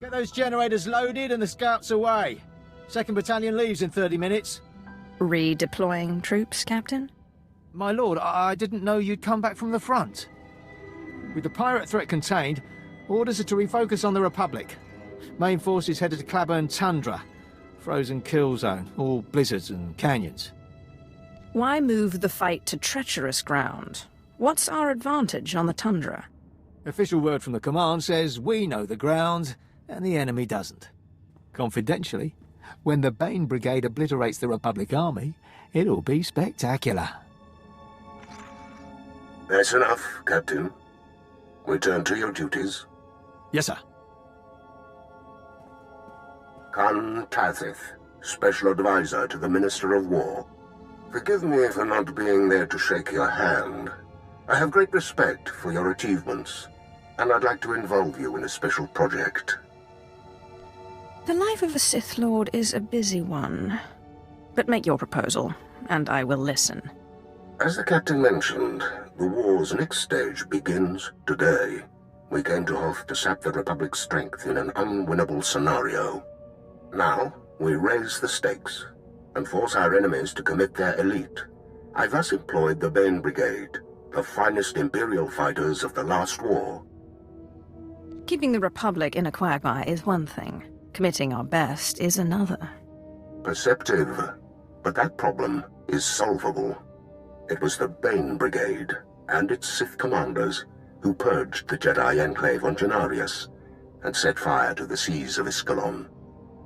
Get those generators loaded and the scouts away. 2nd Battalion leaves in 30 minutes. Redeploying troops, Captain? My lord, I didn't know you'd come back from the front. With the pirate threat contained, orders are to refocus on the Republic. Main forces headed to Claburn Tundra. Frozen kill zone, all blizzards and canyons. Why move the fight to treacherous ground? What's our advantage on the tundra? Official word from the command says we know the ground, and the enemy doesn't. Confidentially, when the Bane Brigade obliterates the Republic Army, it'll be spectacular. That's enough, Captain. Return to your duties. Yes, sir. Khan Tathith, Special Advisor to the Minister of War. Forgive me for not being there to shake your hand. I have great respect for your achievements, and I'd like to involve you in a special project. The life of a Sith Lord is a busy one. But make your proposal, and I will listen. As the Captain mentioned, the war's next stage begins today. We came to Hoth to sap the Republic's strength in an unwinnable scenario. Now, we raise the stakes, and force our enemies to commit their elite. I thus employed the Bane Brigade, the finest Imperial fighters of the last war. Keeping the Republic in a quagmire is one thing. Committing our best is another. Perceptive, but that problem is solvable. It was the Bane Brigade and its Sith commanders who purged the Jedi Enclave on Janarius and set fire to the seas of Iskalon.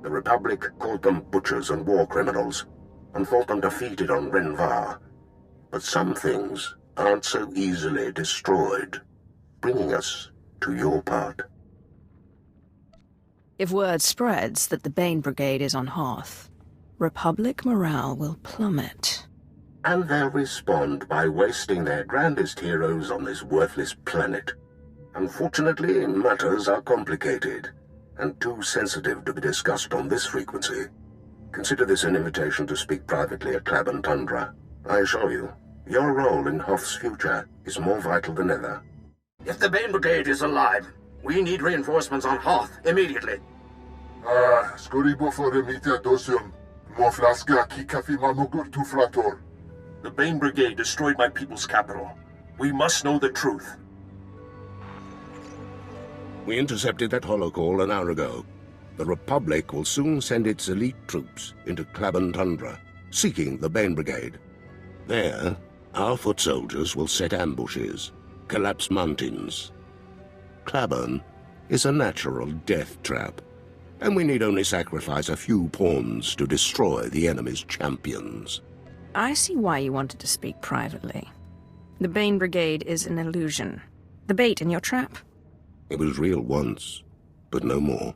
The Republic called them butchers and war criminals, and thought them defeated on Renvar. But some things aren't so easily destroyed, bringing us to your part. If word spreads that the Bane Brigade is on Hoth, Republic morale will plummet. And they'll respond by wasting their grandest heroes on this worthless planet. Unfortunately, matters are complicated, and too sensitive to be discussed on this frequency. Consider this an invitation to speak privately at Claburn Tundra. I assure you, your role in Hoth's future is more vital than ever. If the Bane Brigade is alive, we need reinforcements on Hoth immediately. Skoribo for remite dosion. Moflaska ki kafi manugur tu flator. The Bane Brigade destroyed my people's capital. We must know the truth. We intercepted that holocall an hour ago. The Republic will soon send its elite troops into Claburn Tundra, seeking the Bane Brigade. There, our foot soldiers will set ambushes, collapse mountains. Claburn is a natural death trap, and we need only sacrifice a few pawns to destroy the enemy's champions. I see why you wanted to speak privately. The Bane Brigade is an illusion. The bait in your trap. It was real once, but no more.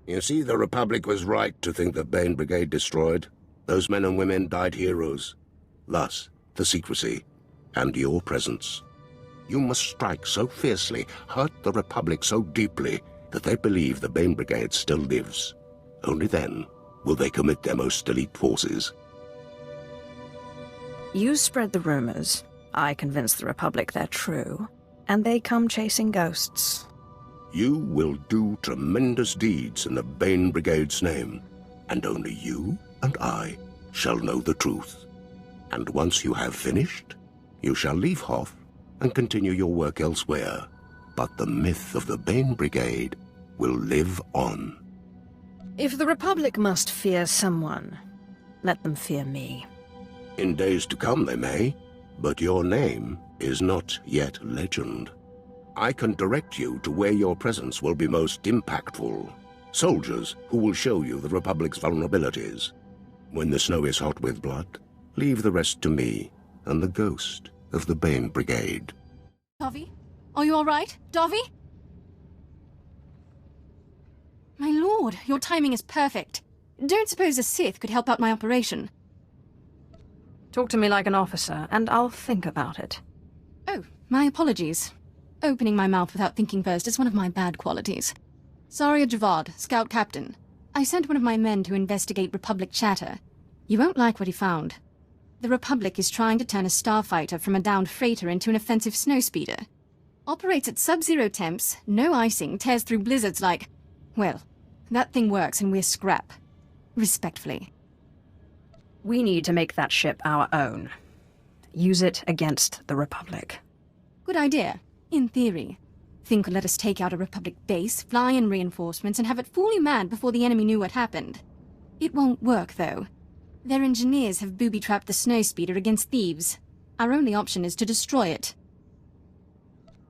You see, the Republic was right to think the Bane Brigade destroyed. Those men and women died heroes. Thus, the secrecy, and your presence. You must strike so fiercely, hurt the Republic so deeply, that they believe the Bane Brigade still lives. Only then will they commit their most elite forces. You spread the rumors. I convince the Republic they're true. And they come chasing ghosts. You will do tremendous deeds in the Bane Brigade's name, and only you and I shall know the truth. And once you have finished, you shall leave Hoth and continue your work elsewhere. But the myth of the Bane Brigade will live on. If the Republic must fear someone, let them fear me. In days to come they may, but your name is not yet legend. I can direct you to where your presence will be most impactful. Soldiers who will show you the Republic's vulnerabilities. When the snow is hot with blood, leave the rest to me and the ghost of the Bane Brigade. Dovi? Are you all right? Dovi? My lord, your timing is perfect. Don't suppose a Sith could help out my operation. Talk to me like an officer, and I'll think about it. Oh, my apologies. Opening my mouth without thinking first is one of my bad qualities. Saria Javad, Scout Captain. I sent one of my men to investigate Republic chatter. You won't like what he found. The Republic is trying to turn a starfighter from a downed freighter into an offensive snowspeeder. Operates at sub-zero temps, no icing, tears through blizzards like... well, That thing works and we're scrap. Respectfully. We need to make that ship our own. Use it against the Republic. Good idea, in theory. Thing could let us take out a Republic base, fly in reinforcements, and have it fully manned before the enemy knew what happened. It won't work, though. Their engineers have booby-trapped the snowspeeder against thieves. Our only option is to destroy it.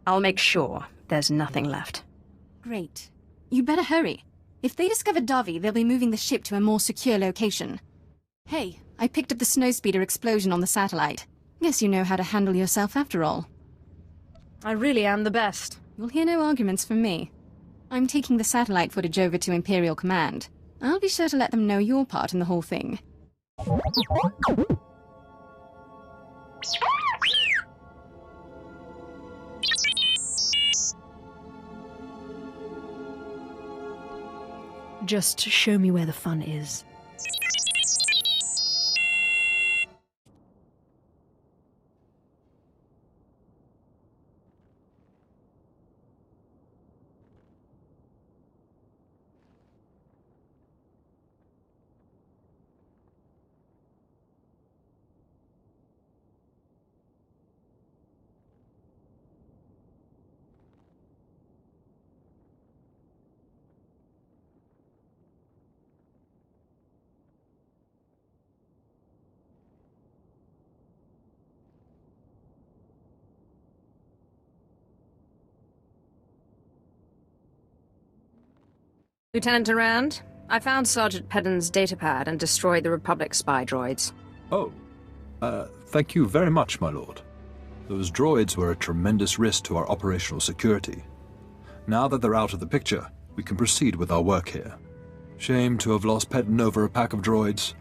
I'll make sure there's nothing left. Great. You better hurry. If they discover Davi, they'll be moving the ship to a more secure location. Hey, I picked up the snowspeeder explosion on the satellite. Guess you know how to handle yourself after all. I really am the best. You'll hear no arguments from me. I'm taking the satellite footage over to Imperial Command. I'll be sure to let them know your part in the whole thing. Just show me where the fun is. Lieutenant Durand, I found Sergeant Pedden's datapad and destroyed the Republic spy droids. Oh, thank you very much, my lord. Those droids were a tremendous risk to our operational security. Now that they're out of the picture, we can proceed with our work here. Shame to have lost Pedden over a pack of droids.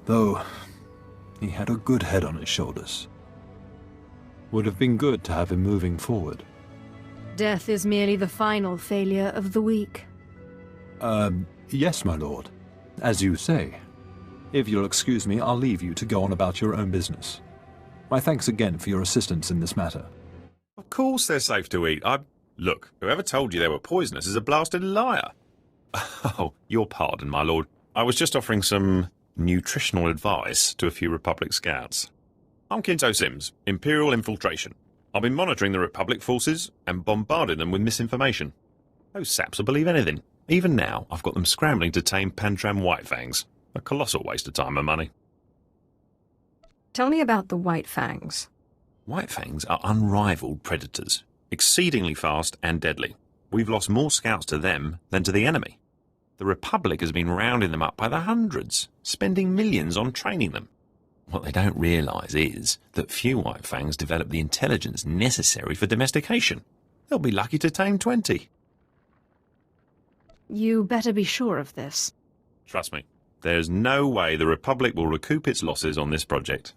Though, he had a good head on his shoulders. Would have been good to have him moving forward. Death is merely the final failure of the weak. Yes, my lord. As you say. If you'll excuse me, I'll leave you to go on about your own business. My thanks again for your assistance in this matter. Of course they're safe to eat. Look, whoever told you they were poisonous is a blasted liar. Oh, your pardon, my lord. I was just offering some nutritional advice to a few Republic scouts. I'm Kinto Sims, Imperial Infiltration. I've been monitoring the Republic forces and bombarding them with misinformation. Those saps will believe anything. Even now, I've got them scrambling to tame Pantram Whitefangs. A colossal waste of time and money. Tell me about the White Fangs. Whitefangs are unrivaled predators, exceedingly fast and deadly. We've lost more scouts to them than to the enemy. The Republic has been rounding them up by the hundreds, spending millions on training them. What they don't realise is that few Whitefangs develop the intelligence necessary for domestication. They'll be lucky to tame 20. You better be sure of this. Trust me, there's no way the Republic will recoup its losses on this project.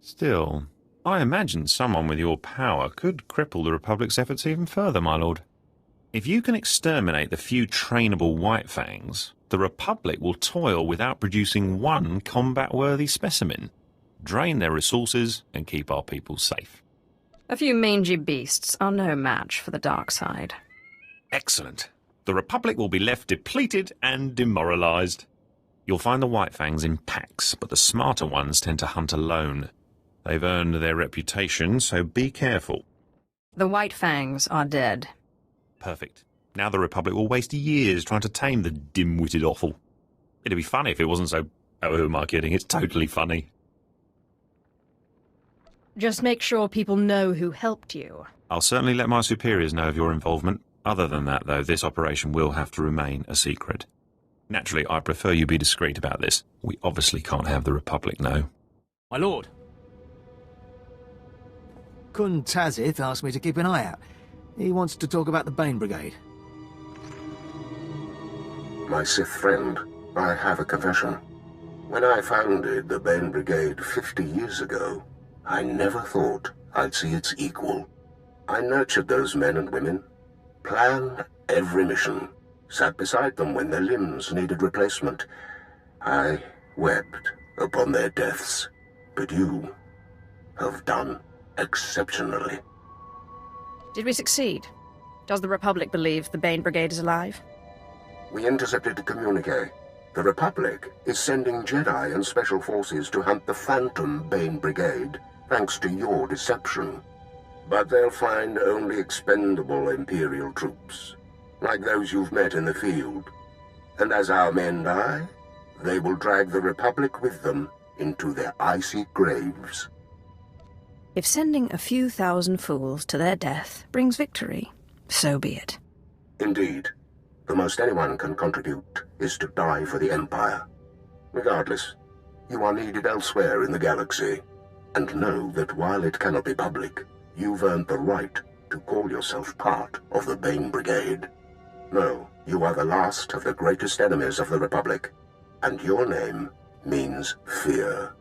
Still, I imagine someone with your power could cripple the Republic's efforts even further, my lord. If you can exterminate the few trainable Whitefangs, the Republic will toil without producing one combat-worthy specimen, drain their resources, and keep our people safe. A few mangy beasts are no match for the dark side. Excellent. The Republic will be left depleted and demoralized. You'll find the Whitefangs in packs, but the smarter ones tend to hunt alone. They've earned their reputation, so be careful. The Whitefangs are dead. Perfect. Now the Republic will waste years trying to tame the dim-witted offal. It'd be funny if it wasn't so... Oh, who am I kidding? It's totally funny. Just make sure people know who helped you. I'll certainly let my superiors know of your involvement. Other than that, though, this operation will have to remain a secret. Naturally, I prefer you be discreet about this. We obviously can't have the Republic know. My lord. Kun Tazith asked me to keep an eye out. He wants to talk about the Bane Brigade. My Sith friend, I have a confession. When I founded the Bane Brigade 50 years ago, I never thought I'd see its equal. I nurtured those men and women, planned every mission, sat beside them when their limbs needed replacement. I wept upon their deaths, but you have done exceptionally. Did we succeed? Does the Republic believe the Bane Brigade is alive? We intercepted a communique. The Republic is sending Jedi and Special Forces to hunt the Phantom Bane Brigade, thanks to your deception. But they'll find only expendable Imperial troops, like those you've met in the field. And as our men die, they will drag the Republic with them into their icy graves. If sending a few thousand fools to their death brings victory, so be it. Indeed. The most anyone can contribute is to die for the Empire. Regardless, you are needed elsewhere in the galaxy. And know that while it cannot be public, you've earned the right to call yourself part of the Bane Brigade. No, you are the last of the greatest enemies of the Republic, and your name means fear.